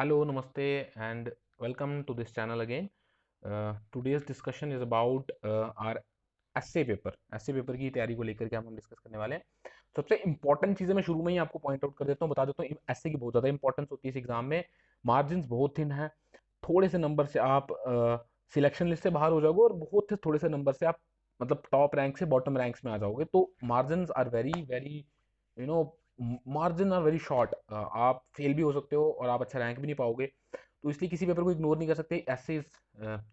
Hello, Namaste, and welcome to this channel again. Today's discussion is about our essay paper की तैयारी को लेकर के हम डिस्कस करने वाले हैं। सबसे इंपॉर्टेंट चीजें मैं शुरू में ही आपको पॉइंट आउट कर देता हूँ, बता देता हूँ। एसए की बहुत ज्यादा इंपॉर्टेंस होती है इस एग्जाम में। मार्जिन बहुत थिन है, थोड़े से नंबर से आप सिलेक्शन लिस्ट से बाहर हो जाओगे और बहुत से थोड़े से नंबर से आप मतलब टॉप रैंक से बॉटम रैंक्स में आ जाओगे। तो margin are very very you know margin are very short. आप फेल भी हो सकते हो और आप अच्छा रैंक भी नहीं पाओगे। तो इसलिए किसी पेपर को इग्नोर नहीं कर सकते। ऐसे is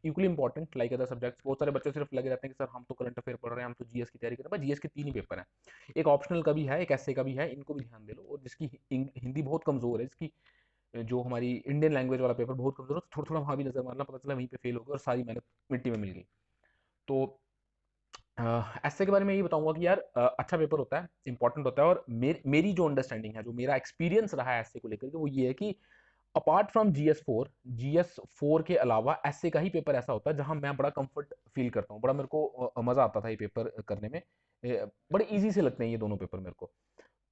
equally important like other subjects. बहुत सारे बच्चे सिर्फ लगे रहते हैं कि सर हम तो करंट अफेयर पढ़ रहे हैं, हम तो जीएस की तैयारी कर रहे हैं। जीएस के 3 ही पेपर हैं, एक ऑप्शनल का भी है, एक ऐसे का भी है। इनको भी ध्यान दे लो। और जिसकी हिंदी बहुत कमजोर है, जिसकी जो हमारी इंडियन लैंग्वेज वाला पेपर बहुत कमजोर है, तो थोड़ा थोड़ा वहां भी नजर मारना, पता चला वहीं पे फेल हो गया और सारी मेहनत मिट्टी में मिल गई। तो ऐसे के बारे में ये बताऊंगा कि यार अच्छा पेपर होता है, इंपॉर्टेंट होता है। और मेरी जो अंडरस्टैंडिंग है, जो मेरा एक्सपीरियंस रहा है ऐसे को लेकर के, वो ये है कि अपार्ट फ्रॉम जीएस फोर के अलावा ऐसे का ही पेपर ऐसा होता है जहां मैं बड़ा कंफर्ट फील करता हूँ। बड़ा मेरे को मजा आता था ये पेपर करने में। बड़े इजी से लगते हैं ये दोनों पेपर मेरे को।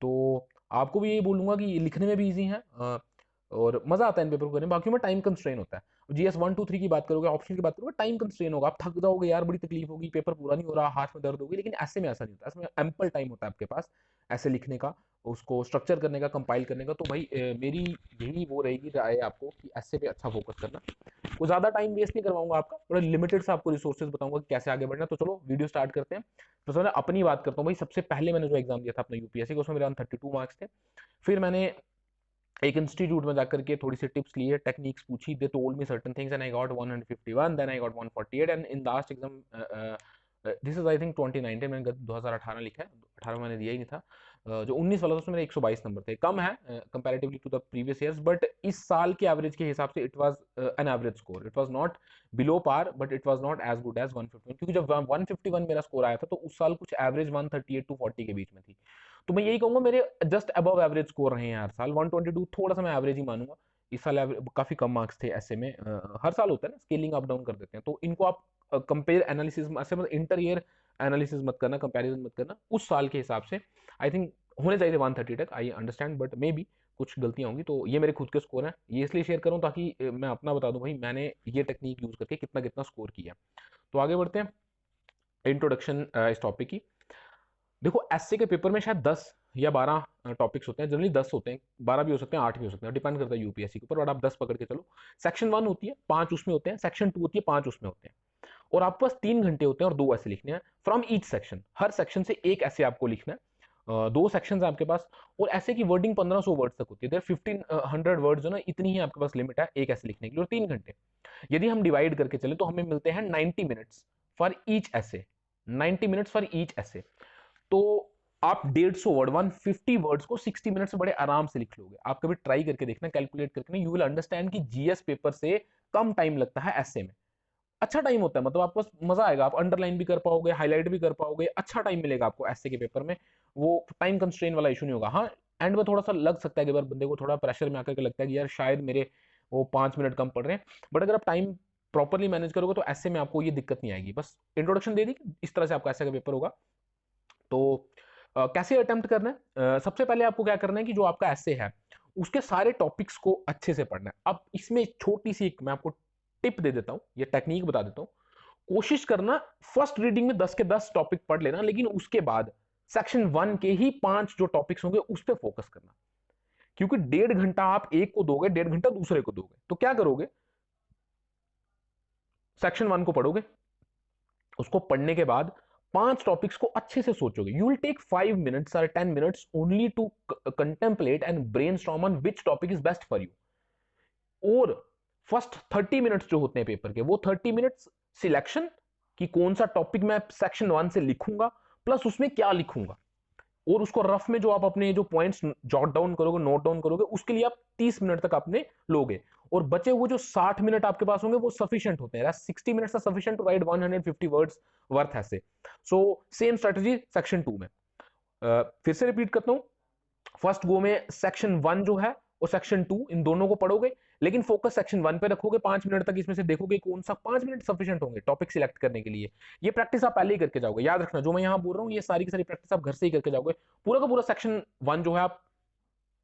तो आपको भी यही बोलूंगा कि ये लिखने में भी इजी है और मजा आता है इन पेपर को करने में। बाकी में टाइम कंस्ट्रेन होता है। जीएस 1 2 3 की बात करोगे, ऑप्शन की बात करोगे, टाइम कंस्ट्रेन होगा, आप थक जाओगे यार, बड़ी तकलीफ होगी, पेपर पूरा नहीं हो रहा, हाथ में दर्द होगी। लेकिन ऐसे में ऐसा नहीं होता, इसमें एम्पल टाइम होता है आपके पास ऐसे लिखने का, उसको स्ट्रक्चर करने का, कंपाइल करने का। तो भाई मेरी यही वो रहेगी राय आपको कि ऐसे पे अच्छा फोकस करना। वो ज्यादा टाइम वेस्ट नहीं करवाऊंगा आपका, बड़ा लिमिटेड सा आपको रिसोर्सेज बताऊंगा कि कैसे आगे बढ़ना। तो चलो वीडियो स्टार्ट करते हैं। तो सबसे अपनी बात करता हूँ भाई। सबसे पहले मैंने जो एग्जाम दिया था अपना यूपीएससी का, उसमें मेरे 32 मार्क्स थे। फिर मैंने एक इंस्टीट्यूट में जाकर के थोड़ी सी टिप्स लिए, टेक्निक्स पूछी। They told me certain things and I got 151, then I got 148 and in last exam this is I think 2019, मैंने 2018 लिखा है, 18 मैंने दिया ही नहीं था। जो 19 वाला था उसमें मेरे 122 नंबर थे। कम है comparatively to the previous years, but इस साल के एवरेज के हिसाब से it was an average score. It was not below par, but it was not as good as 151, क्योंकि जब 151 मेरा स्कोर आया था तो उस साल कुछ एवरेज 138 टू 40 के बीच में थी। तो मैं यही कहूंगा मेरे जस्ट अबव एवरेज स्कोर रहे हैं हर साल। 122 थोड़ा सा मैं एवरेज ही मानूंगा। इस साल काफी कम मार्क्स थे ऐसे में। हर साल होता है ना, स्केलिंग अप डाउन कर देते हैं। तो इनको आप कंपेयर एनालिसिस ऐसे मतलब इंटर ईयर एनालिसिस मत करना, कंपैरिजन मत करना। उस साल के हिसाब से आई थिंक होने चाहिए 130 तक, I understand, but may be कुछ गलतियां होंगी। तो ये मेरे खुद के स्कोर हैं, ये इसलिए शेयर करूं ताकि मैं अपना बता दूं भाई मैंने ये टेक्निक यूज करके कितना कितना स्कोर किया। तो आगे बढ़ते हैं, इंट्रोडक्शन इस टॉपिक की। देखो एसए के पेपर में शायद 10 या 12 टॉपिक्स होते हैं। जनरली 10 होते हैं, 12 भी हो सकते हैं, 8 भी हो सकते हैं, डिपेंड करता है यूपीएससी के ऊपर। और आप 10 पकड़ के चलो। सेक्शन 1 होती है, 5 उसमें होते हैं। सेक्शन 2 होती है, 5 उसमें होते हैं। और आपके पास 3 घंटे होते हैं और 2 ऐसे लिखने हैं from each section. Her section से एक ऐसे आपको लिखना है। 2 सेक्शन है आपके पास। और ऐसे की वर्डिंग 1500 वर्ड्स तक होती है। 1500 वर्ड जो ना, इतनी ही आपके पास लिमिट है एक ऐसे लिखने के लिए, और 3 घंटे। यदि हम डिवाइड करके चले तो हमें मिलते हैं 90 मिनट्स फॉर ईच ऐसे। 90 मिनट्स फॉर ईच ऐसे। तो आप 150 वर्ड 150 वर्ड्स को 60 मिनट से बड़े आराम से लिख लोगे। आप कभी ट्राई करके देखना, कैलकुलेट करके, यू विल अंडरस्टैंड कि जीएस पेपर से कम टाइम लगता है ऐसे में। अच्छा टाइम होता है, मतलब आपको मजा आएगा, आप अंडरलाइन भी कर पाओगे, हाईलाइट भी कर पाओगे, अच्छा टाइम मिलेगा आपको ऐसे के पेपर में। वो टाइम कंस्ट्रेन वाला इशू नहीं होगा। हाँ, एंड में थोड़ा सा लग सकता है कि बार बंदे को थोड़ा प्रेशर में आकर के लगता है कि यार शायद मेरे वो 5 मिनट कम पड़ रहे हैं। बट अगर आप टाइम प्रॉपरली मैनेज करोगे तो ऐसे में आपको ये दिक्कत नहीं आएगी। बस इंट्रोडक्शन दे दी, इस तरह से आपका ऐसे का पेपर होगा। तो कैसे अटेम्प्ट करना है? सबसे पहले आपको क्या करना है कि जो आपका ऐसे है उसके सारे टॉपिक्स को अच्छे से पढ़ना है। अब इसमें छोटी सी एक मैं आपको टिप दे देता हूं, ये टेक्निक बता देता हूं। कोशिश करना फर्स्ट रीडिंग में 10 के 10 टॉपिक पढ़ लेना, लेकिन उसके बाद सेक्शन 1 के ही 5 जो टॉपिक्स होंगे उस पर फोकस करना। क्योंकि 1.5 घंटा आप एक को दोगे, 1.5 घंटा दूसरे को दोगे, तो क्या करोगे? सेक्शन 1 को पढ़ोगे, उसको पढ़ने के बाद 5 टॉपिक्स को अच्छे से सोचोगे। यू विल टेक 5 मिनट्स और 10 minutes only to contemplate and brainstorm on which topic is best for you. और फर्स्ट 30 मिनट्स जो होते हैं पेपर के, वो 30 मिनट्स सिलेक्शन कि कौन सा टॉपिक मैं सेक्शन 1 से लिखूंगा, प्लस उसमें क्या लिखूंगा। और उसको रफ में जो आप अपने जो पॉइंट्स जॉट डाउन करोगे, नोट डाउन करोगे, उसके लिए आप 30 मिनट तक अपने लोगे। और बचे हुए जो 60 मिनट आपके पास होंगे वो सफिशियंट होते हैं। 60 minutes sufficient to write 150 words worth ऐसे। सो सेम स्ट्रेटजी सेक्शन 2 में। फिर से रिपीट करता हूं। फर्स्ट गो में सेक्शन 1 जो है और सेक्शन 2, इन दोनों को पढ़ोगे, लेकिन फोकस सेक्शन 1 पे रखोगे। 5 मिनट तक इसमें से देखोगे कौन सा 5 मिनट सफिशियंट होंगे टॉपिक सिलेक्ट करने के लिए। ये प्रैक्टिस आप पहले ही करके जाओगे। याद रखना, जो मैं यहां बोल रहा हूं ये सारी की सारी प्रैक्टिस आप घर से ही करके जाओगे। पूरा का पूरा सेक्शन 1 जो है आप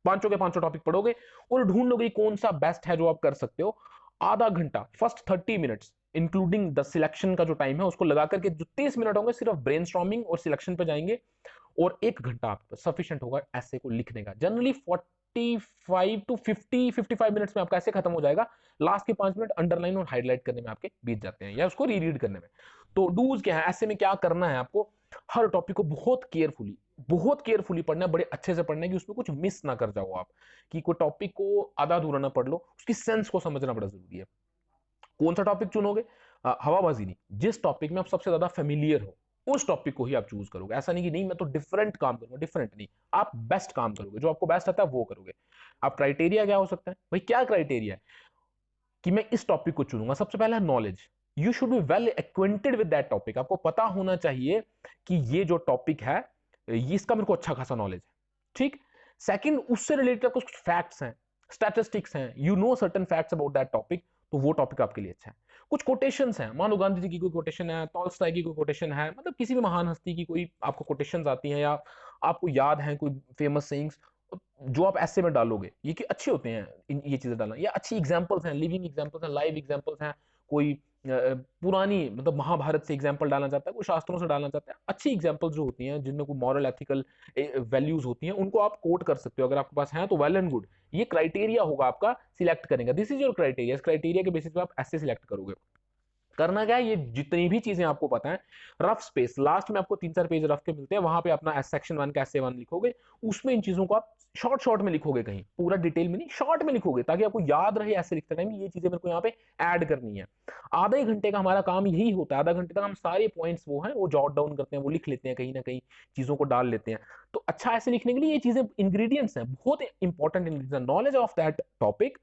पांचों के पांचों टॉपिक पढ़ोगे और ढूंढोगे कौन सा बेस्ट है जो आप कर सकते हो। आधा घंटा, first 30 minutes including the selection का जो टाइम है उसको लगा करके जो 30 मिनट होंगे सिर्फ ब्रेनस्टॉर्मिंग और सिलेक्शन पे जाएंगे, और 1 घंटा आपको सफिशिएंट होगा ऐसे को लिखने का। जनरली 45 टू 50 55 मिनट्स में आपका ऐसे खत्म हो जाएगा। लास्ट के 5 मिनट अंडरलाइन और हाईलाइट करने में आपके बीत जाते हैं या उसको रीरीड करने में। तो डूज क्या है, ऐसे में क्या करना है आपको, हर टॉपिक को बहुत केयरफुली पढ़ना है, बड़े अच्छे से पढ़ना है कि उसमें कुछ मिस ना कर जाओ आप, कि कोई टॉपिक को आधा अधूरा ना पढ़ लो, उसकी सेंस को समझना बड़ा जरूरी है। कौन सा टॉपिक चुनोगे, हवाबाजी नहीं, जिस टॉपिक में आप सबसे ज्यादा फेमिलियर हो उस टॉपिक को ही आप चूज करोगे। ऐसा नहीं कि नहीं मैं तो डिफरेंट काम करूंगा, डिफरेंट नहीं, आप बेस्ट काम करोगे, जो आपको बेस्ट आता है वो करोगे। आप क्राइटेरिया क्या हो सकता है भाई, क्या क्राइटेरिया है कि मैं इस टॉपिक को चुनूंगा। सबसे पहला knowledge, you should be well acquainted with that topic, आपको पता होना चाहिए कि ये जो टॉपिक है ये इसका मेरे को अच्छा खासा नॉलेज है, ठीक। सेकंड, उससे रिलेटेड कुछ फैक्ट्स हैं, स्टैटिस्टिक्स हैं, you know certain facts about that topic, तो वो टॉपिक आपके लिए अच्छा है। कुछ कोटेशंस हैं, मानो गांधी जी की कोई कोटेशन है, टॉल्स्टॉय की कोई कोटेशन है, मतलब किसी भी महान हस्ती की कोई आपको कोटेशंस आती हैं या आपको याद है कोई फेमस सेइंग्स, जो आप ऐसे में डालोगे ये कि अच्छे होते हैं ये चीजें डालना, या अच्छी एग्जांपल्स हैं, लिविंग एग्जांपल्स हैं, लाइव एग्जांपल्स हैं, कोई पुरानी मतलब महाभारत से एग्जांपल डालना चाहता है, कोई शास्त्रों से डालना चाहता है, अच्छी एग्जांपल्स जो होती हैं जिनमें कोई मॉरल एथिकल वैल्यूज होती हैं उनको आप कोट कर सकते हो, अगर आपके पास है तो वेल एंड गुड। ये क्राइटेरिया होगा आपका सिलेक्ट करने का, दिस इज योर क्राइटेरिया। इस क्राइटेरिया के बेसिस पे आप ऐसे सिलेक्ट करोगे। करना क्या है, ये जितनी भी चीजें आपको पता है, रफ स्पेस लास्ट में आपको 3-4 पेज रफ के मिलते हैं, वहां पे अपना सेक्शन 1 का essay 1 लिखोगे, उसमें इन चीजों को आप शॉर्ट में लिखोगे, कहीं पूरा डिटेल में नहीं, शॉर्ट में लिखोगे, ताकि आपको याद रहे ऐसे लिखते टाइम ये चीजें मेरे को यहाँ पे ऐड करनी है। आधा एक घंटे का हमारा काम यही होता है, आधा घंटे तक हम सारे पॉइंट्स वो हैं वो जॉट डाउन करते हैं, वो लिख लेते हैं, कहीं ना कहीं चीजों को डाल लेते हैं। तो अच्छा ऐसे लिखने के लिए ये चीजें इंग्रेडिएंट्स हैं, बहुत important ingredients, knowledge of that topic,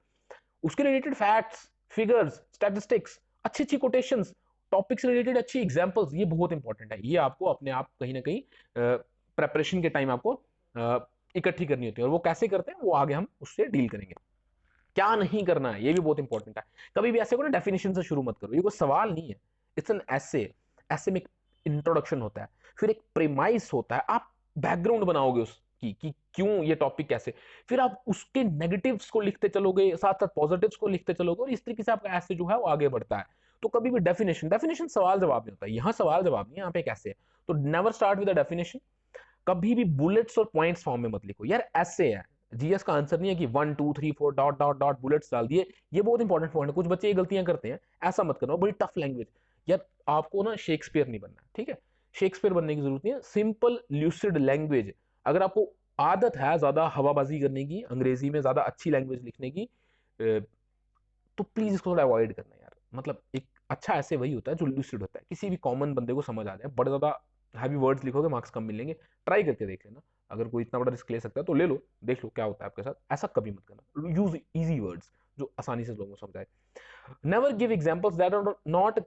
उसके रिलेटेड फैक्ट्स, फिगर्स, स्टैटिस्टिक्स, अच्छी अच्छी कोटेशंस, टॉपिक से रिलेटेड अच्छी एग्जांपल्स, ये बहुत इंपॉर्टेंट है। ये आपको अपने आप कहीं ना कहीं प्रेपरेशन के टाइम आपको इकट्ठी करनी होती है, और वो कैसे करते हैं वो आगे हम उससे डील करेंगे। क्या नहीं करना है ये भी बहुत इंपॉर्टेंट है। कभी भी ऐसे को ना डेफिनेशन से शुरू मत करो, ये कोई सवाल नहीं है, इट्स एन ऐसे। ऐसे में एक इंट्रोडक्शन होता है, फिर एक प्रेमाइस होता है, आप बैकग्राउंड बनाओगे उसकी कि क्यों ये टॉपिक कैसे, फिर आप उसके नेगेटिव्स को लिखते चलोगे, साथ साथ पॉजिटिव्स को लिखते चलोगे, और इस तरीके से आपका ऐसे जो है वो आगे बढ़ता है। तो कभी भी डेफिनेशन सवाल जवाब नहीं होता, यहाँ सवाल जवाब नहीं, यहाँ पे कैसे। तो never start with a definition, कभी भी बुलेट्स और पॉइंट्स फॉर्म में मत लिखो यार, ऐसे है। जीएस का आंसर नहीं है कि 1 2 3 4 डॉट डॉट डॉट बुलेट्स डाल दिए, ये बहुत इंपॉर्टेंट पॉइंट है, कुछ बच्चे ये गलतियां करते हैं, ऐसा मत करना, बड़ी टफ लैंग्वेज। यार आपको ना शेक्सपियर नहीं बनना, ठीक है, शेक्सपियर बनने की जरूरत नहीं है, सिंपल ल्यूसिड लैंग्वेज। अगर आपको आदत है ज्यादा हवाबाजी करने की, अंग्रेजी में ज्यादा अच्छी लैंग्वेज लिखने की, तो प्लीज इसको थोड़ा अवॉइड करना यार। मतलब एक अच्छा ऐसे वही होता है जो लूसिड होता है, किसी भी कॉमन बंदे को समझ आ जाए। बड़े ज्यादा हैवी वर्ड्स लिखोगे मार्क्स कम मिलेंगे, ट्राई करके देख लेना, अगर कोई इतना बड़ा रिस्क ले सकता है तो ले लो, देख लो क्या होता है आपके साथ। ऐसा कभी मत करना, यूज इजी वर्ड्स जो आसानी से लोगों को समझाए। Never give examples that are not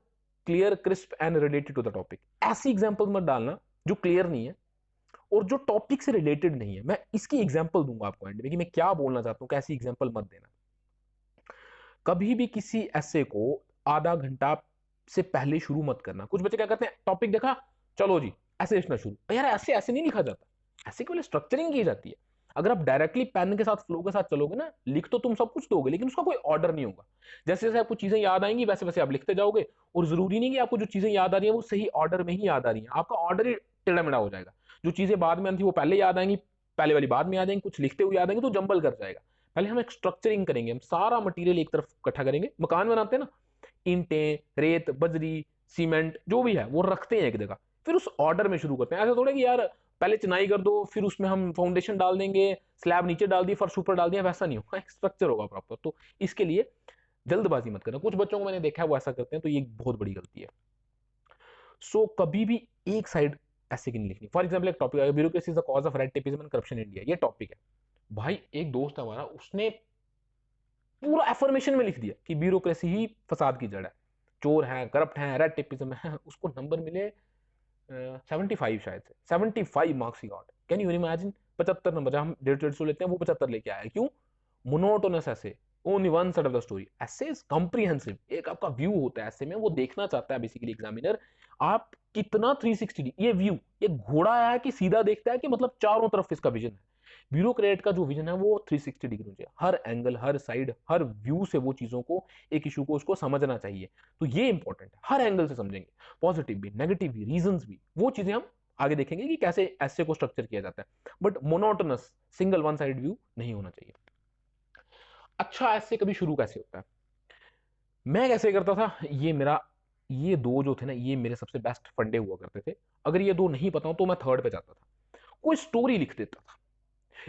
clear, crisp and related to the topic. ऐसी एग्जांपल्स मत डालना जो क्लियर नहीं है और जो टॉपिक से रिलेटेड नहीं है। मैं इसकी एग्जांपल दूंगा आपको एंड में कि मैं क्या बोलना चाहता हूँ, कैसी एग्जांपल मत देना। कभी भी किसी ऐसे को आधा घंटा से पहले शुरू मत करना। कुछ बच्चे क्या करते हैं, टॉपिक देखा चलो जी ऐसे लिखना शुरू, यार ऐसे ऐसे नहीं लिखा जाता, ऐसे केवल स्ट्रक्चरिंग की जाती है। अगर आप डायरेक्टली पेन के साथ फ्लो के साथ चलोगे ना, लिख तो तुम सब कुछ दोगे लेकिन उसका कोई ऑर्डर नहीं होगा। जैसे जैसे आपको चीजें याद आएंगी वैसे वैसे आप लिखते जाओगे, और जरूरी नहीं कि आपको जो चीजें याद आ रही है वो सही ऑर्डर में ही याद आ रही है, आपका ऑर्डर ही टेढ़ा मेढ़ा हो जाएगा। जो चीजें बाद में आती थी वो पहले याद आएंगी, पहले वाली बाद में याद आएंगी, कुछ लिखते हुए याद आएंगे तो जंबल कर जाएगा। पहले हम एक स्ट्रक्चरिंग करेंगे, हम सारा मटेरियल एक तरफ इकट्ठा करेंगे। मकान बनाते हैं ना, ईंटें, रेत, बजरी, सीमेंट जो भी है वो रखते हैं एक जगह, फिर उस ऑर्डर में शुरू करते हैं। ऐसा थोड़ा कि यार पहले चिनाई कर दो फिर उसमें हम फाउंडेशन डाल देंगे, स्लैब नीचे डाल दिया फर्श ऊपर डाल दिया, वैसा नहीं होगा, एक स्ट्रक्चर होगा प्रॉपर। तो इसके लिए जल्दबाजी मत करना। कुछ बच्चों को मैंने देखा है वो ऐसा करते हैं, तो ये बहुत बड़ी गलती है। सो कभी भी एक साइड ऐसे की नहीं लिखनी। फॉर एग्जाम्पल एक टॉपिक है, bureaucracy is the cause of red tapism and corruption in India, ये टॉपिक है। भाई एक दोस्त है हमारा, उसने पूरा एफर्मेशन में लिख दिया कि ब्यूरोक्रेसी ही फसाद की जड़ है, चोर है, करप्ट है, रेड टेपिज्म है। उसको नंबर मिले 75, शायद से 75 marks he got. Can you imagine, 75 number, जब हम 150 लेते हैं वो 75 लेके आया। क्यों? मोनोटोनस ऐसे, only one side of the story. ऐसे इज कॉम्प्रिहेंसिव, एक आपका व्यू होता है ऐसे में, वो देखना चाहता है बेसिकली एग्जामिनर आप कितना 360 ये व्यू, ये घोड़ा है कि सीधा देखता है कि मतलब चारों तरफ इसका विजन है। ब्यूरोक्रेट का जो विजन है वो 360 डिग्री होना चाहिए, हर एंगल, हर साइड, हर व्यू से वो चीजों को, एक इशू को उसको समझना चाहिए। तो ये इंपॉर्टेंट है, हर एंगल से समझेंगे, पॉजिटिव भी, नेगेटिव भी, रीजंस भी, वो चीजें हम आगे देखेंगे कि कैसे ऐसे को स्ट्रक्चर किया जाता है, but monotonous single one side view नहीं होना चाहिए। अच्छा ऐसे कभी शुरू कैसे होता है, मैं कैसे करता था, ये दो जो थे ना, ये मेरे सबसे बेस्ट फंडे हुआ करते थे। अगर ये दो नहीं पता हो तो मैं थर्ड पे जाता था, कोई स्टोरी लिख देता था।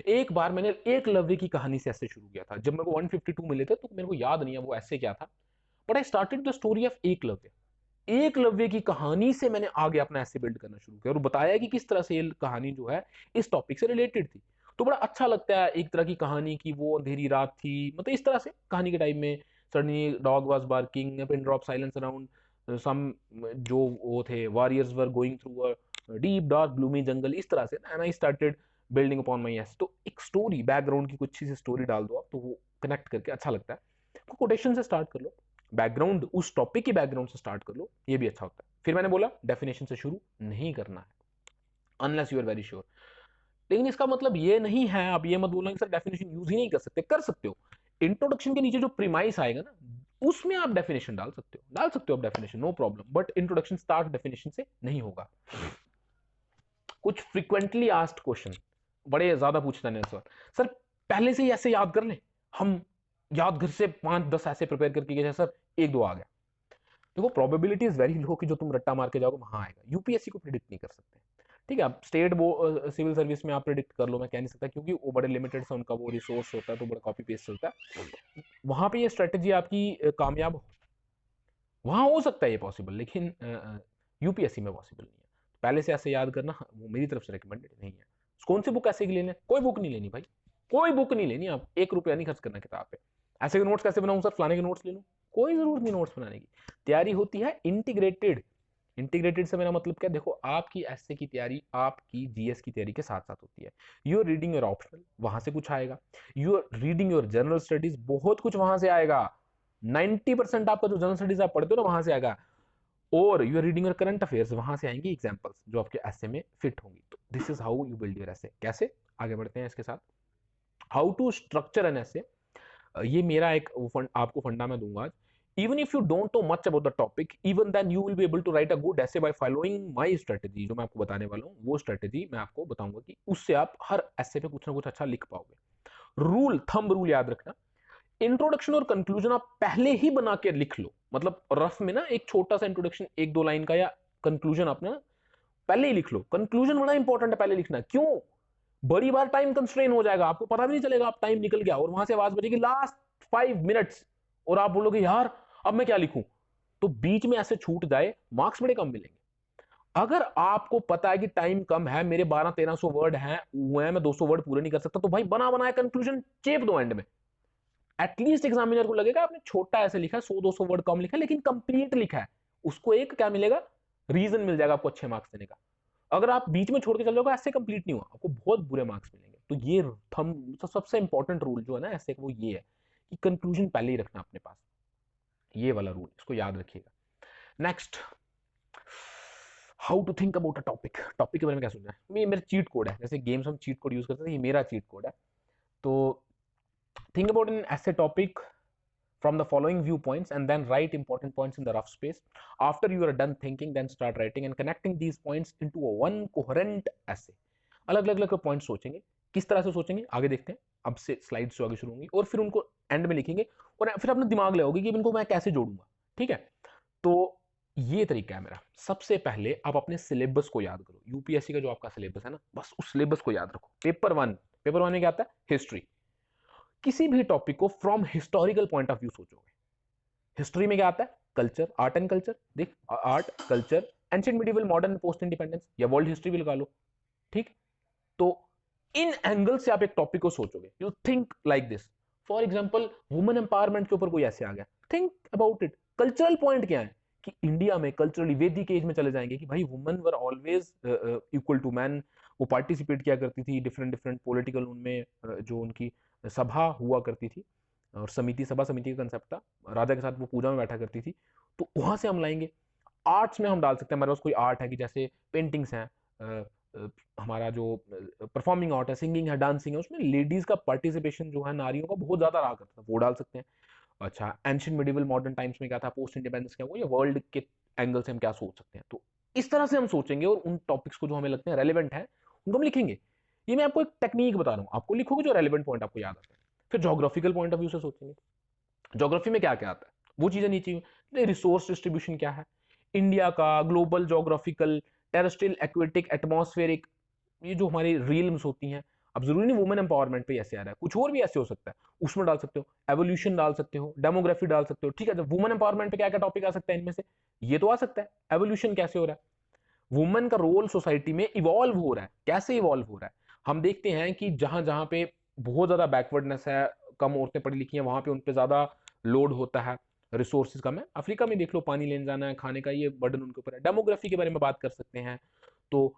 एक बार मैंने एक लव्य की कहानी से ऐसे शुरू किया था, जब मेरे को 152 मिले थे तो मेरे को याद नहीं है वो ऐसे क्या था, but I started the story of Eklavya. Eklavya की कहानी से मैंने आगे अपना ऐसे बिल्ड करना शुरू किया और बताया कि किस तरह से ये कहानी जो है इस टॉपिक से रिलेटेड थी। तो बड़ा अच्छा लगता है एक तरह की कहानी की, वो अंधेरी रात थी, मतलब इस तरह से कहानी के टाइम में suddenly dog was barking, pin drop silence around some, जो वो थे warriors were going through a deep dark gloomy jungle, इस तरह से, and I started building upon my एस। तो एक स्टोरी बैकग्राउंड की कुछ अच्छी सी स्टोरी डाल दो आप, तो वो कनेक्ट करके अच्छा लगता है। कोटेशन से स्टार्ट कर लो, बैकग्राउंड उस टॉपिक के बैकग्राउंड से स्टार्ट कर लो, ये भी अच्छा होता है। फिर मैंने बोला डेफिनेशन से शुरू नहीं करना है unless you are very sure. लेकिन इसका मतलब ये नहीं है, आप ये मत बोलना कि सर डेफिनेशन यूज ही नहीं कर सकते, कर सकते हो। इंट्रोडक्शन के नीचे जो प्रीमाइस आएगा ना, उसमें आप डेफिनेशन डाल सकते हो आप definition, no problem, but introduction start definition से नहीं होगा। कुछ फ्रीक्वेंटली आस्क्ड क्वेश्चन, बड़े ज्यादा पूछता है सर, सर पहले से ही ऐसे याद कर ले, हम याद घर से 5-10 ऐसे प्रिपेयर करके गए सर, एक दो आ गया। देखो प्रोबेबिलिटी इज वेरी लो कि जो तुम रट्टा मार के जाओगे वहां आएगा, यूपीएससी को प्रिडिक्ट नहीं कर सकते। ठीक है, आप स्टेट सिविल सर्विस में आप प्रिडिक्ट कर लो, मैं कह नहीं सकता क्योंकि वो बड़े लिमिटेड से उनका वो रिसोर्स होता है, तो बड़ा कॉपी पेस्ट चलता है। वहां पे ये स्ट्रेटेजी आपकी कामयाब हो, वहां हो सकता है ये पॉसिबल, लेकिन यूपीएससी में पॉसिबल नहीं है। पहले से ऐसे याद करना वो मेरी तरफ से रिकमेंडेड नहीं है। कौन सी बुक ऐसे की लेनी, कोई बुक नहीं लेनी भाई, कोई बुक नहीं लेनी, आप 1 रुपया नहीं खर्च करना किताब पे। ऐसे के नोट्स कैसे बनाऊं सर, फलाने के नोट्स ले लूं, कोई जरूरत नहीं नोट्स बनाने की। तैयारी होती है इंटीग्रेटेड। इंटीग्रेटेड से मेरा मतलब क्या, देखो आपकी एसए की तैयारी आपकी जीएस की तैयारी के साथ साथ होती है। You are reading your optional, वहां से कुछ आएगा। You are reading your general studies, बहुत कुछ वहां से आएगा। 90% आपका जो जनरल स्टडीज आप पढ़ते हो ना वहां से आएगा। और you are reading your current affairs, वहां से आएंगे एग्जांपल्स जो आपके एसे में फिट होंगी। तो this is how you build your essay. कैसे आगे बढ़ते हैं इसके साथ, how to structure an essay. ये मेरा एक आपको फंडा मैं दूंगा आज। Even if you don't know much about the topic, even then you will be able to write a good essay by following my strategy। जो मैं आपको बताने वाला हूँ वो स्ट्रेटेजी मैं आपको बताऊंगा कि उससे आप हर एसे पे कुछ ना कुछ अच्छा लिख पाओगे। रूल, थंब रूल याद रखना, इंट्रोडक्शन और कंक्लूजन आप पहले ही बना के लिख लो। मतलब रफ में ना एक छोटा सा इंट्रोडक्शन 1-2 लाइन का, या कंक्लूजन अपना पहले ही लिख लो। कंक्लूजन बड़ा इंपॉर्टेंट है पहले लिखना, क्यों, बड़ी बार टाइम कंस्ट्रेन हो जाएगा, आपको पता भी नहीं चलेगा आप टाइम निकल गया, और वहां से आवाज बजेगी लास्ट 5 मिनट्स, और आप बोलोगे यार अब मैं क्या लिखूं, तो बीच में ऐसे छूट जाए मार्क्स बड़े कम मिलेंगे। अगर आपको पता है कि टाइम कम है, मेरे 1200-1300 वर्ड हैं, हुए हैं, मैं 200 वर्ड पूरे नहीं कर सकता, तो भाई बना बनाया कंक्लूजन चेप दो एंड में। एटलीस्ट एग्जामिनर को लगेगा आपने छोटा ऐसे लिखा है, 100-200 वर्ड कम लिखा है, लेकिन कंप्लीट लिखा है। उसको एक क्या मिलेगा, रीजन मिल जाएगा आपको अच्छे मार्क्स देने का। अगर आप बीच में छोड़ के चल जाओगे, ऐसे कंप्लीट नहीं हुआ, आपको बहुत बुरे मार्क्स मिलेंगे। तो ये थम सबसे इंपॉर्टेंट रूल जो है ना ऐसे, वो ये है कि कंक्लूजन पहले ही रखना अपने पास, ये वाला रूल, इसको याद रखिएगा। Next, how to think about a topic. Topic के बारे में क्या सोचना है, ये मेरा चीट कोड है, जैसे गेम्स हम चीट कोड यूज करते हैं, ये मेरा चीट कोड है। तो think about an essay topic from the following viewpoints and then write important points in the rough space. After you are done thinking, then start writing and connecting these points into a one coherent essay। अलग अलग point सोचेंगे, किस तरह से सोचेंगे आगे देखते हैं। अब से स्लाइड्स जो आगे शुरू होंगी, और फिर उनको एंड में लिखेंगे, और फिर अपना दिमाग लगाओगे कि इनको मैं कैसे जोड़ूंगा। ठीक है, तो ये तरीका है मेरा। सबसे पहले आप अपने सिलेबस को याद करो, यूपीएससी का जो आपका सिलेबस है ना, बस उस सिलेबस को याद रखो। पेपर वन में क्या आता है, हिस्ट्री। किसी भी टॉपिक को from historical point of view सोचोगे। हिस्ट्री में क्या आता है, कल्चर, आर्ट एंड कल्चर, देख art culture, ancient medieval modern post independence, या वर्ल्ड हिस्ट्री भी लगा लो। ठीक, तो इन एंगल से आप एक टॉपिक को सोचोगे, you think like this. For example women empowerment के ऊपर कोई ऐसे आ गया, think about it. Cultural point क्या है कि इंडिया में कल्चरली वैदिक एज में चले जाएंगे कि भाई women were always equal to man, वो पार्टिसिपेट किया करती थी डिफरेंट डिफरेंट पॉलिटिकल, उनमें जो उनकी सभा हुआ करती थी, और समिति, सभा समिति का कंसेप्ट था, राजा के साथ वो पूजा में बैठा करती थी, तो वहां से हम लाएंगे। आर्ट्स में हम डाल सकते हैं, हमारे पास कोई आर्ट है कि जैसे पेंटिंग्स हैं, हमारा जो परफॉर्मिंग आर्ट है, सिंगिंग है, डांसिंग है, उसमें लेडीज का पार्टिसिपेशन जो है नारियों का बहुत ज्यादा रहा करता था, वो डाल सकते हैं। अच्छा, एंशियंट मिडिवल मॉडर्न टाइम्स में क्या था, पोस्ट इंडिपेंडेंस क्या हुआ, या वर्ल्ड के एंगल से हम क्या सोच सकते हैं। तो इस तरह से हम सोचेंगे और उन टॉपिक्स को जो हमें लगते हैं रेलिवेंट है उनको हम लिखेंगे। ये मैं आपको एक टेक्निक बता रहा हूँ, आपको लिखोगे जो रेलिवेंट पॉइंट आपको याद आता है। फिर जोग्राफिकल पॉइंट ऑफ व्यू से सोचेंगे, ज्योग्राफी में क्या क्या आता है वो चीजें नीचे, रिसोर्स डिस्ट्रीब्यूशन क्या है इंडिया का, global geographical, terrestrial, aquatic, atmospheric, ये जो हमारी रियल्म्स होती हैं। अब जरूरी नहीं वुमेन एम्पावरमेंट पे ऐसे आ रहा है, कुछ और भी ऐसे हो सकता है, उसमें डाल सकते हो, एवोल्यूशन डाल सकते हो, डेमोग्राफी डाल सकते हो। ठीक है, जब वुमेन एम्पावरमेंट पे क्या क्या टॉपिक आ सकता है इनमें से, ये तो आ सकता है, एवोल्यूशन कैसे हो रहा है, वुमेन का रोल सोसाइटी में इवॉल्व हो रहा है, कैसे इवॉल्व हो रहा है। हम देखते हैं कि जहां जहां पे बहुत ज्यादा बैकवर्डनेस है, कम औरतें पढ़ी लिखी हैं, वहां पे उन पे ज्यादा लोड होता है, रिसोर्सेज कम है। अफ्रीका में देख लो, पानी लेने जाना है, खाने का, ये बर्डन उनके ऊपर है। डेमोग्राफी के बारे में बात कर सकते हैं। तो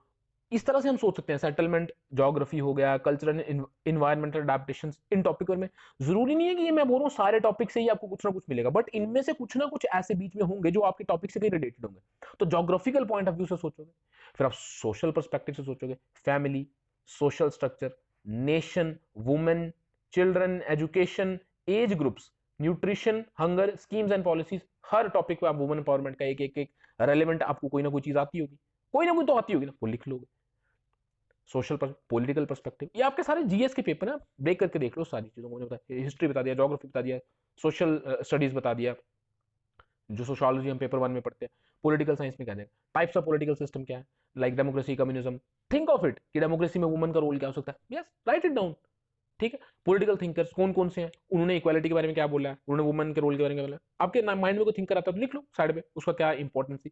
इस तरह से हम सोच सकते हैं, सेटलमेंट ज्योग्राफी हो गया, कल्चरल इन्वायरमेंटल अडेप्टेशन, इन टॉपिकों में जरूरी नहीं है कि ये मैं बोल रहा हूँ सारे टॉपिक से ही आपको कुछ ना कुछ मिलेगा, बट इनमें से कुछ ना कुछ ऐसे बीच में होंगे जो आपके टॉपिक से कहीं रिलेटेड होंगे। तो ज्योग्राफिकल पॉइंट ऑफ व्यू से सोचोगे, फिर आप सोशल पर्सपेक्टिव से सोचोगे, family, social structure, nation, women, children, education, age groups, nutrition, hunger, schemes and policies. Her topic पे आप वुमेन एम्पावरमेंट का एक एक एक रेलेवेंट आपको कोई ना कोई चीज आती होगी, कोई ना कोई तो आती होगी ना, वो लिख लोगे। सोशल पॉलिटिकल पर्सपेक्टिव, ये आपके सारे जीएस के पेपर है, ब्रेक करके देख लो सारी चीजों को, बता हिस्ट्री बता दिया, ज्योग्राफी बता दिया, सोशल स्टडीज बता दिया, जो सोशोलॉजी हम पेपर 1 में पढ़ते हैं। पॉलिटिकल साइंस में क्या देगा, टाइप्स ऑफ पॉलिटिकल सिस्टम क्या है, like democracy, communism. Think of it कि डेमोक्रेसी में वुमन का रोल क्या हो सकता है, यस, राइट इट डाउन। ठीक है, पॉलिटिकल थिंकर्स कौन कौन से हैं, उन्होंने इक्वालिटी के बारे में क्या बोला है, उन्होंने वुमन के रोल के बारे में क्या बोला है, आपके माइंड में कोई थिंकर आता है तो लिख लो साइड पे, उसका क्या इंपॉर्टेंस थी।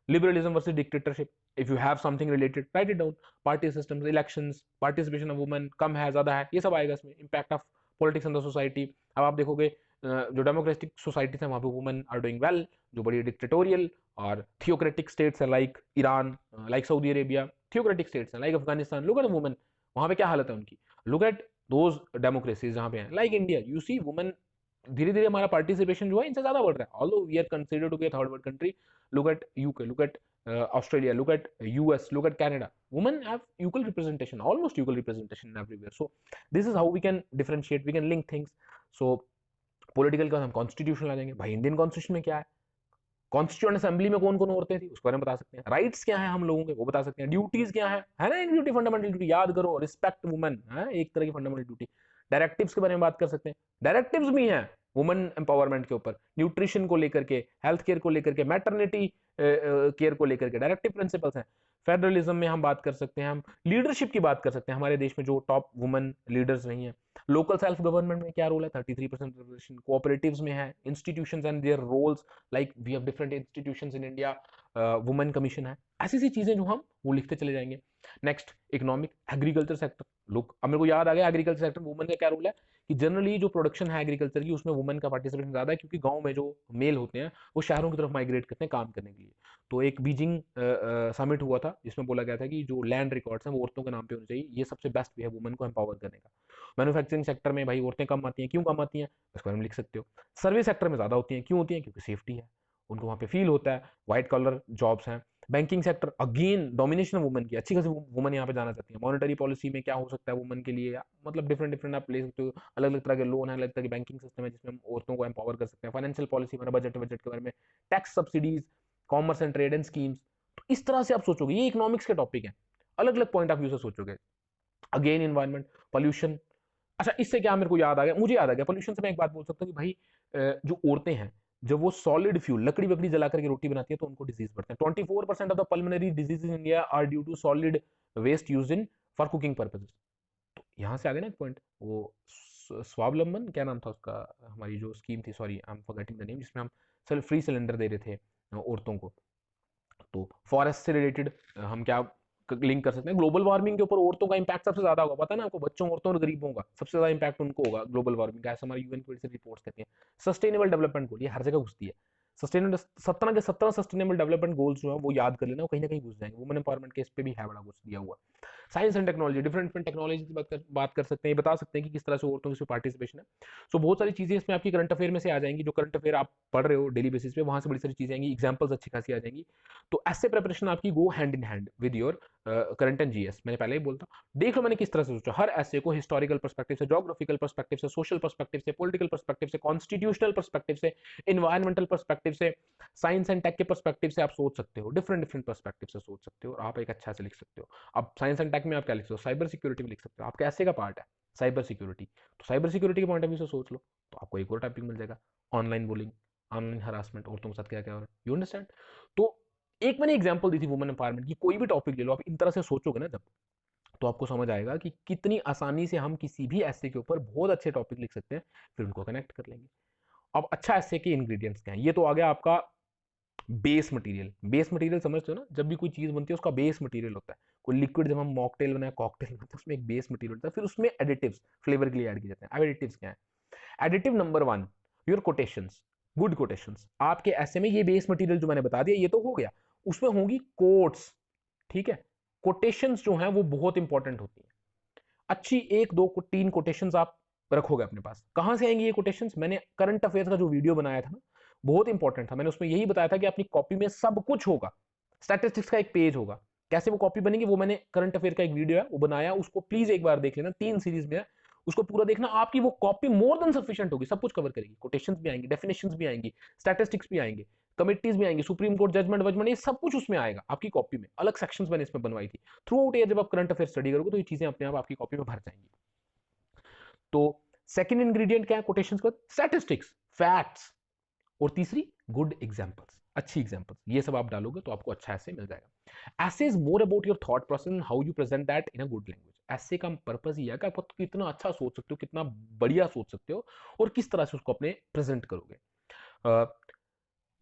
Liberalism versus dictatorship, if you have something related write it down. Party systems, elections, participation of women कम है ज्यादा है, ये सब आएगा इसमें। Impact of politics in the society, अब आप देखोगे जो डेमोक्रेटिक सोसाइटीज है वहां पे वुमेन आर डूइंग वेल, जो बड़ी डिक्टेटोरियल और थियोक्रेटिक स्टेट्स है like Iran, like Saudi Arabia, theocratic states है like Afghanistan, look at women वहां पे क्या हालत है उनकी। लुक एट दोज डेमोक्रेसीज जहां पे हैं like India, you see women, धीरे धीरे हमारा पार्टिसिपेशन जो है इनसे ज्यादा बढ़ रहा है, although we are considered to be a third world country. look at UK, look at Australia, look at US, look at Canada. Women have equal representation, almost equal representation everywhere. So this is how we can differentiate, we can link things. So political का हम constitution ला देंगे, भाई Indian constitution में क्या है, constituent assembly में कौन कौन औरतें थी उसके बारे में बता सकते हैं, राइट्स क्या है हम लोगों के वो बता सकते हैं, ड्यूटीज क्या है ना, एक ड्यूटी फंडामेंटल ड्यूटी याद करो, रिस्पेक्ट वुमेन है एक तरह की फंडामेंटल ड्यूटी। डायरेक्टिव्स के बारे में बात कर सकते हैं, डायरेक्टिव्स भी हैं वुमेन एम्पावरमेंट के ऊपर, न्यूट्रिशन को लेकर के, हेल्थ केयर को लेकर के, मैटरनिटी केयर को लेकर के डायरेक्टिव प्रिंसिपल्स हैं। फेडरलिज्म में हम बात कर सकते हैं, हम लीडरशिप की बात कर सकते हैं, हमारे देश में जो टॉप वुमेन लीडर्स रही हैं। लोकल सेल्फ गवर्नमेंट में क्या रोल है, 33% रिजर्वेशन। कोऑपरेटिव्स में है, institutions and their roles, like we have different institutions in India, women commission है, ऐसी सी चीजें जो हम वो लिखते चले जाएंगे। Next, economic, agriculture sector, look अब मेरे को याद आ गया एग्रीकल्चर सेक्टर वुमेन का क्या रोल है, कि जनरली जो प्रोडक्शन है एग्रीकल्चर की उसमें वुमेन का पार्टिसिपेशन ज्यादा है, क्योंकि गांव में जो मेल होते हैं वो शहरों की तरफ माइग्रेट करते हैं काम करने के लिए। तो एक बीजिंग समिट हुआ था जिसमें बोला गया था कि जो लैंड रिकॉर्ड्स हैं वो औरतों के नाम पे होने चाहिए, ये सबसे बेस्ट वे है वुमेन को एम्पावर करने का। मैन्युफैक्चरिंग सेक्टर में भाई औरतें कम आती हैं, क्यों कम आती हैं इसके बारे में लिख सकते हो। सर्विस सेक्टर में ज्यादा होती हैं, क्यों होती हैं, क्योंकि सेफ्टी है, उनको वहां पे फील होता है, व्हाइट कॉलर जॉब्स हैं। Banking sector again domination women की, अच्छी खासी वुमेन यहाँ पे जाना चाहती है। मॉनेटरी पॉलिसी में क्या हो सकता है वुमेन के लिए, मतलब डिफरेंट डिफरेंट आप ले सकते हो, अलग अलग तरह के लोन है, अलग तरह के बैंकिंग सिस्टम है जिसमें हम औरतों को एम्पावर कर सकते हैं। फाइनेंशियल पॉलिसी हमारा बजट के बारे में, tax subsidies, commerce and trade and schemes. तो इस तरह से आप सोचोगे, ये इकोनॉमिक्स के टॉपिक है, अलग अलग पॉइंट ऑफ व्यू से सोचोगे। Again environment, pollution. अच्छा, इससे क्या मेरे को याद आ गया, मुझे याद आ गया पॉल्यूशन से मैं एक बात बोल सकता हूँ कि भाई जो औरतें हैं जब वो सॉलिड फ्यूल लकड़ी वकड़ी जला करके रोटी बनाती है तो उनको डिजीज बढ़ते हैं। 24% of the pulmonary disease in India are due to solid waste used in for cooking purposes. तो यहाँ से आ गया ना एक पॉइंट, वो स्वावलंबन क्या नाम था उसका, हमारी जो स्कीम थी, sorry I am forgetting the name, जिसमें हम फ्री सिलेंडर दे रहे थे औरतों को। तो फॉरेस्ट से रिलेटेड हम क्या लिंक कर सकते हैं, ग्लोबल वार्मिंग के ऊपर औरतों का इंपैक्ट सबसे ज्यादा होगा, पता है ना आपको, बच्चों, औरतों और गरीबों का सबसे ज्यादा इंपैक्ट उनको होगा ग्लोबल वार्मिंग का, ऐसा हमारी यूएन की रिपोर्ट्स कहती हैं। सस्टेनेबल डेवलपमेंट गोल, ये हर जगह घुसती है, सस्टेनेबल 17 के 17 सस्टेनेबल डेवलपमेंट गोल्स जो है वो याद कर लेना, वो कहीं ना कहीं घुस जाएंगे। वुमेन एम्पावरमेंट के इस पे भी है बड़ा कुछ दिया हुआ। Science and technology, different different technology की बात कर सकते हैं, बता सकते हैं कि किस तरह से औरतों की पार्टिसिपेशन है। सो बहुत सारी चीजें इसमें आपकी करंट अफेयर में से आ जाएंगी, जो करंट अफेयर आप पढ़ रहे हो डेली बेसिस पे, वहां से बड़ी सारी चीजें आएंगी, एग्जांपल्स अच्छी खासी आ जाएंगी। तो ऐसे प्रिपरेशन आपकी go hand in hand with your current and GS. मैंने पहले ही बोलता, देख लो मैंने किस तरह से सोचा, हर ऐसे को हिस्टोरिकल पर्सपेक्टिव से, ज्योग्राफिकल पर्सपेक्टिव से, सोशल पर्सपेक्टिव से, पॉलिटिकल पर्सपेक्टिव से, कॉन्स्टिट्यूशनल पर्सपेक्टिव से, इन्वायरमेंटल पर्सपेक्टिव से, साइंस एंड टेक के पर्सपेक्टिव से आप सोच सकते हो, डिफरेंट डिफरेंट पर्सपेक्टिव से सोच सकते हो, और आप एक अच्छा से लिख सकते हो। अब साइंस एंड टेक में आप क्या लिख सकते हो, साइबर सिक्योरिटी में लिख सकते हो, आपके ऐसे का पार्ट है साइबर सिक्योरिटी, तो साइबर सिक्योरिटी के पॉइंट ऑफ व्यू से सोच लो, तो आपको एक और टॉपिक मिल जाएगा, ऑनलाइन बुलिंग, ऑनलाइन हरासमेंट, औरतों के साथ क्या क्या हो रहा है, यू अंडरस्टैंड। तो एक मैंने एग्जांपल दी थी वुमेन एम्पावरमेंट की, कोई भी टॉपिक ले लो आप इन तरह से सोचोगे ना जब, तो आपको समझ आएगा कि कितनी आसानी से हम किसी भी ऐसे के ऊपर बहुत अच्छे टॉपिक लिख सकते हैं, फिर उनको कनेक्ट कर लेंगे। अब अच्छा ऐसे के इंग्रेडिएंट्स क्या हैं, ये तो आ गया आपका बेस मटेरियल। बेस मटेरियल समझते हो ना, जब भी कोई चीज बनती है उसका बेस मटेरियल होता है। कोई लिक्विड जब हम मॉकटेल बनाए, कॉकटेल बनाते हैं, उसमें एक बेस मटेरियल होता है, फिर उसमें एडिटिव्स फ्लेवर के लिए ऐड किए जाते हैं। एडिटिव्स क्या है? Additive number 1, your quotations, good quotations. आपके ऐसे में ये बेस मटेरियल जो मैंने बता दिया ये तो हो गया, उसमें होंगी कोट्स, ठीक है। कोटेशंस जो हैं वो बहुत इंपॉर्टेंट होती हैं। अच्छी एक दो को 3 कोटेशंस आप रखोगे अपने पास। कहां से आएंगे ये कोटेशंस? मैंने करंट अफेयर्स का जो वीडियो बनाया था ना, बहुत इंपॉर्टेंट था, मैंने उसमें यही बताया था कि अपनी कॉपी में सब कुछ होगा, स्टैटिस्टिक्स का एक पेज होगा, कैसे वो कॉपी बनेगी वो मैंने करंट अफेयर का एक वीडियो है वो बनाया, उसको प्लीज एक बार देख लेना, 3 सीरीज में है, उसको पूरा देखना, आपकी वो कॉपी मोर देन सफिशिएंट होगी, सब कुछ कवर करेगी, कोटेशंस भी आएंगी, डेफिनेशंस भी आएंगी, स्टैटिस्टिक्स भी आएंगे, कमिटीज भी आएंगी, सुप्रीम कोर्ट जजमेंट वजमेंट, ये सब कुछ उसमें आएगा आपकी कॉपी में। अलग सेक्शंस मैंने इसमें बनवाई थी। थ्रू आउट ईयर जब आप करंट अफेयर स्टडी करोगे तो ये चीजें अपने आप आपकी कॉपी में भर जाएंगी। तो सेकंड इंग्रेडिएंट क्या है कोटेशंस का? स्टैटिस्टिक्स, फैक्ट्स, और तीसरी गुड एग्जांपल्स, अच्छी एग्जांपल्स। ये सब आप डालोगे तो आपको अच्छा ऐसे मिल जाएगा। ऐसे is more about your thought process and how you present that in a good language. ऐसे का पर्पस ये है कि आप कितना अच्छा सोच सकते हो, कितना बढ़िया सोच सकते हो, और किस तरह से उसको अपने प्रेजेंट करोगे।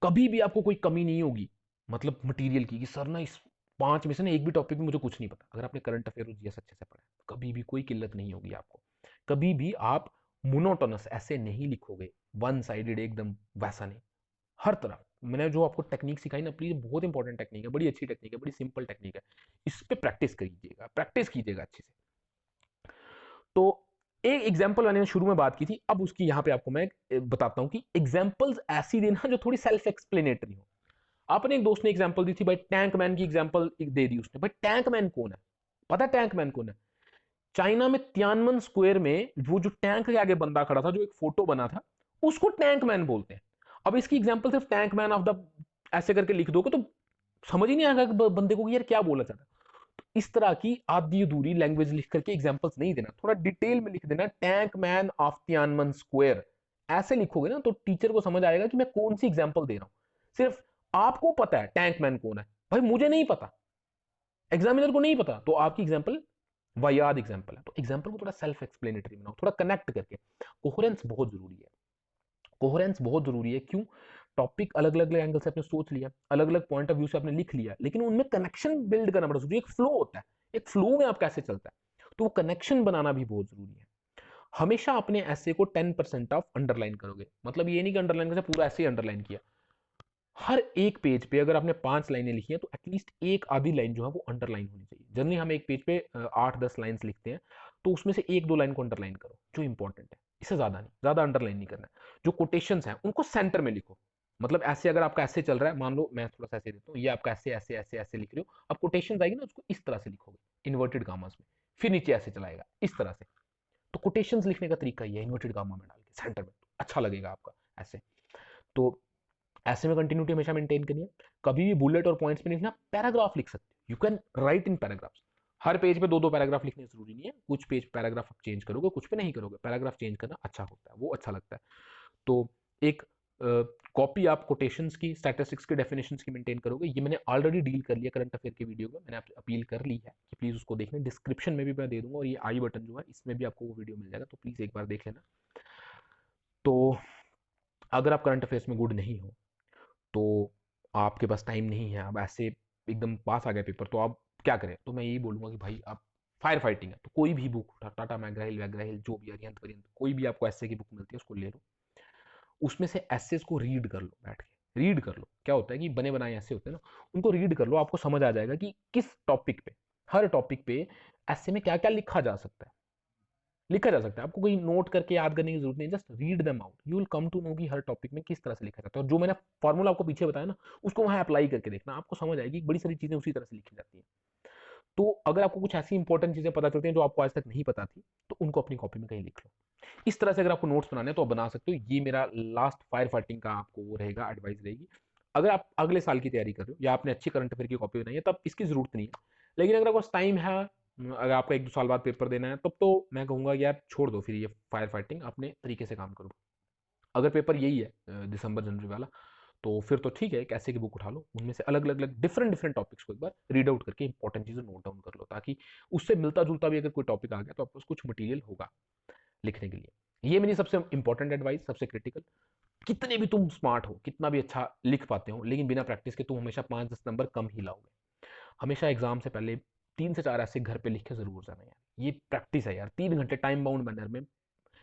कभी भी आपको कोई कमी नहीं होगी, मतलब मटेरियल की, कि सर ना इस 5 में से ना एक भी टॉपिक में मुझे कुछ नहीं पता। अगर आपने करंट अफेयर और जीएस अच्छे से पढ़ा है, कभी भी कोई किल्लत नहीं होगी आपको। कभी भी आप मोनोटोनस ऐसे नहीं लिखोगे, वन साइडेड एकदम वैसा नहीं। हर तरफ मैंने जो आपको टेक्निक सिखाई ना, प्लीज बहुत इंपॉर्टेंट टेक्निक है, बड़ी अच्छी टेक्निक है, बड़ी सिंपल टेक्निक है, इस पे प्रैक्टिस कीजिएगा अच्छे से। तो एक एग्जांपल मैंने शुरू में बात की थी, अब उसकी यहां पे आपको मैं बताता हूं कि एग्जांपल्स ऐसी देना जो थोड़ी सेल्फ एक्सप्लेनेटरी हो। आपने एक दोस्त ने एग्जांपल दी थी भाई, टैंक मैन की एग्जांपल दे दी उसने। भाई टैंक मैन कौन है? पता है टैंक मैन कौन है? चाइना में तियानमन स्क्वायर में वो जो टैंक के आगे बंदा खड़ा था, जो एक फोटो बना था, उसको टैंक मैन बोलते हैं। अब इसकी एग्जांपल सिर्फ टैंक मैन ऑफ द ऐसे करके लिख दोगे तो समझ ही नहीं आएगा बंदे को कि यार क्या बोला चाहता। तो इस तरह की आधी अधूरी लैंग्वेज लिख करके एग्जांपल्स नहीं देना, थोड़ा डिटेल में लिख देना, टैंक मैन ऑफ तियानमन स्क्वायर। ऐसे लिखोगे ना तो टीचर को समझ आएगा कि मैं कौन सी एग्जांपल दे रहा हूं। सिर्फ आपको पता है टैंक मैन कौन है, भाई मुझे नहीं पता, एग्जामिनर को नहीं पता, तो आपकी एग्जांपल वायाद एग्जांपल है। तो एग्जांपल को थोड़ा सेल्फ एक्सप्लेनेटरी बनाओ, थोड़ा कनेक्ट करके। कोहेरेंस बहुत जरूरी है, कोहेरेंस बहुत जरूरी है। क्यों? टॉपिक अलग अलग एंगल से आपने सोच लिया, अलग अलग पॉइंट ऑफ व्यू से आपने लिख लिया, लेकिन उनमें कनेक्शन बिल्ड करना बड़ा जरूरी है। एक फ्लो होता है, एक फ्लो में आप कैसे चलता है, तो वो कनेक्शन बनाना भी बहुत जरूरी है। हमेशा अपने ऐसे को 10% ऑफ अंडरलाइन करोगे, मतलब ये नहीं कि अंडरलाइन करके पूरा ऐसे ही अंडरलाइन किया। हर एक पेज पे अगर आपने 5 लाइनें लिखी हैं तो एटलीस्ट एक आधी लाइन जो है वो अंडरलाइन होनी चाहिए। जनरली हम एक पेज पे 8-10 लाइन्स लिखते हैं, तो उसमें से 1-2 लाइन को अंडरलाइन करो जो इंपॉर्टेंट है, इससे ज्यादा नहीं, ज्यादा अंडरलाइन नहीं करना है। जो कोटेशंस हैं उनको सेंटर में लिखो। मतलब ऐसे अगर आपका ऐसे चल रहा है, मान लो मैं थोड़ा सा ऐसे देता हूँ, ये आपका ऐसे ऐसे ऐसे ऐसे लिख रहे हो, अब कोटेशन आएगी ना उसको इस तरह से लिखोगे, इन्वर्टेड गामास में, फिर नीचे ऐसे चलाएगा इस तरह से। तो कोटेशंस लिखने का तरीका ये है, इन्वर्टेड गामा में डाल के सेंटर में, तो अच्छा लगेगा आपका ऐसे। तो ऐसे में कंटिन्यूटी हमेशा मेंटेन करनी है। कभी भी बुलेट और पॉइंट्स में लिखना, पैराग्राफ लिख सकते हो, you can write in paragraphs. Her page पे 2-2 पैराग्राफ लिखने जरूरी नहीं है, कुछ पेज पैराग्राफ आप चेंज करोगे, कुछ पे नहीं करोगे। पैराग्राफ चेंज करना अच्छा होता है, वो अच्छा लगता है। तो एक कॉपी आप कोटेशंस की, स्टैटिस्टिक्स की, डेफिनेशंस की मेंटेन करोगे। ये मैंने ऑलरेडी डील कर लिया करंट अफेयर के वीडियो में, मैंने आपसे अपील कर ली है कि प्लीज उसको देखना, डिस्क्रिप्शन में भी मैं दे दूंगा, और ये आई बटन जो है इसमें भी आपको वो वीडियो मिल जाएगा, तो प्लीज एक बार देख लेना। तो अगर आप करंट अफेयर्स में गुड नहीं हो, तो आपके पास टाइम नहीं है, अब ऐसे एकदम पास आ गया पेपर, तो आप क्या करें? तो मैं यही बोलूंगा कि भाई आप फायर फाइटिंग है तो कोई भी बुक, टाटा मैग्राहिल वैग्राहिल जो भी अरिहंत वरियंत, कोई भी आपको ऐसे की बुक मिलती है उसको ले लो, उसमें से एसेस को रीड कर लो बैठ के, रीड कर लो। क्या होता है कि बने बनाए ऐसे होते हैं ना, उनको रीड कर लो, आपको समझ आ जाएगा कि किस टॉपिक पे, हर टॉपिक पे ऐसे में क्या क्या लिखा जा सकता है। लिखा जा सकता है, आपको कोई नोट करके याद करने की जरूरत नहीं, just read them out, you will come to know कि हर टॉपिक में किस तरह से लिखा जाता है। और जो मैंने फॉर्मूला आपको पीछे बताया ना, उसको वहां अप्लाई करके देखना, आपको समझ आएगी बड़ी सारी चीजें उसी तरह से लिखी जाती हैं। तो अगर आपको कुछ ऐसी इंपॉर्टेंट चीजें पता चलती हैं जो आपको आज तक नहीं पता थी, तो उनको अपनी कॉपी में कहीं लिख लो। इस तरह से अगर आपको नोट्स बनाने हैं तो आप बना सकते हो। ये मेरा लास्ट फायर फाइटिंग का आपको वो रहेगा, एडवाइस रहेगी। अगर आप अगले साल की तैयारी कर रहे हो या आपने अच्छी करंट अफेयर की कॉपी बनाई है, तब इसकी जरूरत नहीं है। लेकिन अगर आपके पास टाइम है, अगर आपका 1-2 साल बाद पेपर देना है, तब तो मैं कहूंगा यार छोड़ दो फिर ये फायर फाइटिंग, अपने तरीके से काम करो। अगर पेपर यही है दिसंबर जनवरी वाला, तो फिर तो ठीक है, एक ऐसे की बुक उठा लो, उनमें से अलग अलग डिफरेंट डिफरेंट टॉपिक्स को एक बार रीड आउट करके इंपॉर्टेंट चीजें नोट डाउन कर लो, ताकि उससे मिलता जुलता भी अगर कोई टॉपिक आ गया तो आपके पास कुछ मटेरियल होगा लिखने के लिए। ये मेरी सबसे इंपॉर्टेंट एडवाइस, सबसे क्रिटिकल। कितने भी तुम स्मार्ट हो, कितना भी अच्छा लिख पाते हो, लेकिन बिना प्रैक्टिस के तुम हमेशा 5-10 नंबर कम ही लाओगे। हमेशा एग्जाम से पहले 3 से 4 ऐसे घर पे लिख के जरूर जाना यार, ये प्रैक्टिस है यार। 3 घंटे टाइम बाउंड मैनर में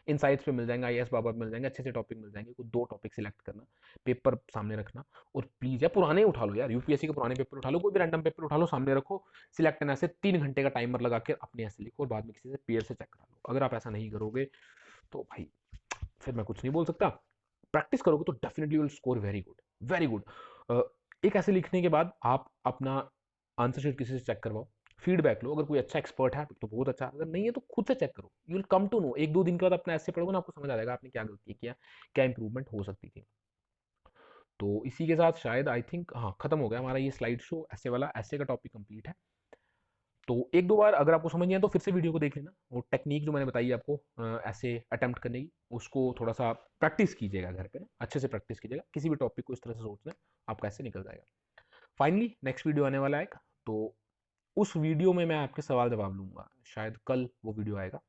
इनसाइट्स पे मिल जाएंगे, आईएएस बाबा मिल जाएंगे, अच्छे से टॉपिक मिल जाएंगे, कुछ 2 टॉपिक सिलेक्ट करना, पेपर सामने रखना, और प्लीज यार पुराने उठा लो यार, यूपीएससी के पुराने पेपर उठा लो, कोई भी रैंडम पेपर उठा लो, सामने रखो, सिलेक्ट करना, ऐसे 3 घंटे का टाइमर लगा के अपने ऐसे लिखो, और बाद में किसी से पेयर से चेक करा लो। अगर आप ऐसा नहीं करोगे तो भाई फिर मैं कुछ नहीं बोल सकता। प्रैक्टिस करोगे तो definitely will score very good, very good. एक ऐसे लिखने के बाद आप अपना आंसर शीट किसी से चेक करवाओ, फीडबैक लो। अगर कोई अच्छा एक्सपर्ट है तो बहुत अच्छा, अगर नहीं है तो खुद से चेक करो, you will come to know. 1-2 दिन के बाद अपना ऐसे पढ़ोगे ना, आपको समझ आ जाएगा आपने क्या गलती किया, क्या इंप्रूवमेंट हो सकती थी। तो इसी के साथ शायद आई थिंक हाँ खत्म हो गया हमारा ये स्लाइड शो ऐसे वाला, ऐसे का टॉपिक कंप्लीट है। तो 1-2 बार अगर आपको समझ नहीं आया तो फिर से वीडियो को देख लेना, वो टेक्निक जो मैंने बताई आपको ऐसे अटेम्प्ट करने की, उसको थोड़ा सा प्रैक्टिस कीजिएगा घर पे, अच्छे से प्रैक्टिस कीजिएगा, किसी भी टॉपिक को इस तरह से सोचना, आपका ऐसे निकल जाएगा। फाइनली नेक्स्ट वीडियो आने वाला है, तो उस वीडियो में मैं आपके सवाल जवाब लूंगा, शायद कल वो वीडियो आएगा,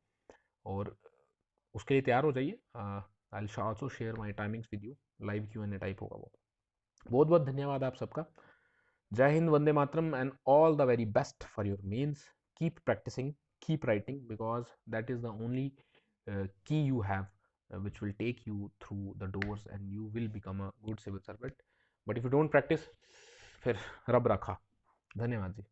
और उसके लिए तैयार हो जाइए। I will also share my timings with you, live Q&A type होगा वो। बहुत बहुत धन्यवाद आप सबका। Jai Hind, Vande Mataram, and all the very best for your mains. Keep practising, keep writing, because that is the only key you have, which will take you through the doors and you will become a good civil servant. But if you don't practice, फिर रब रखा। धन्यवाद जी।